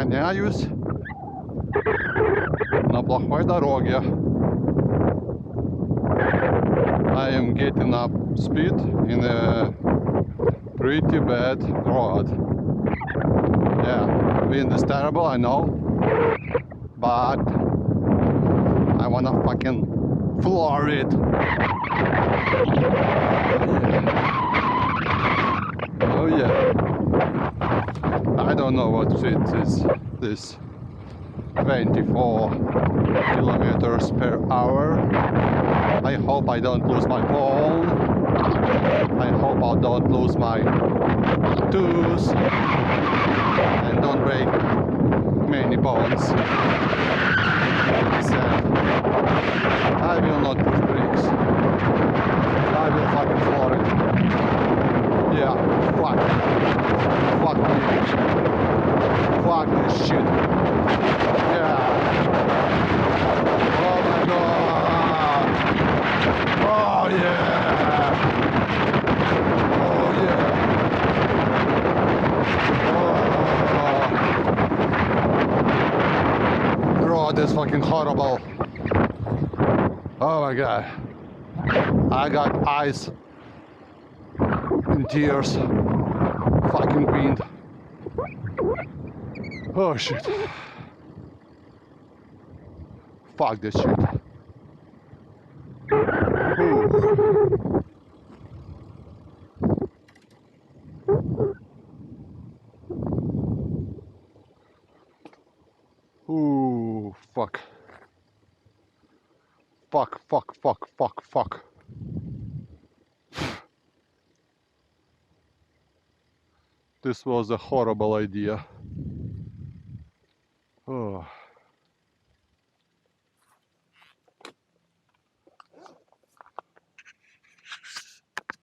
разгоняюсь на плохой дороге. I am getting up speed in a pretty bad road. Yeah, wind is terrible, I know, but I wanna fucking floor it. Oh yeah. I don't know what it is. This 24 kilometers per hour. I hope I don't lose my phone. I hope I don't lose my tooth and don't break many bones. So, I will not push brakes. I will fucking floor it. Yeah, fuck. Fuck me. Fuck this shit. Yeah. Oh my god. Oh yeah. Oh yeah. Oh. Road is fucking horrible. Oh my god. I got eyes in tears. Fucking wind. Oh shit. Fuck this shit. Ooh, fuck. Fuck, fuck, fuck, fuck, fuck. This was a horrible idea.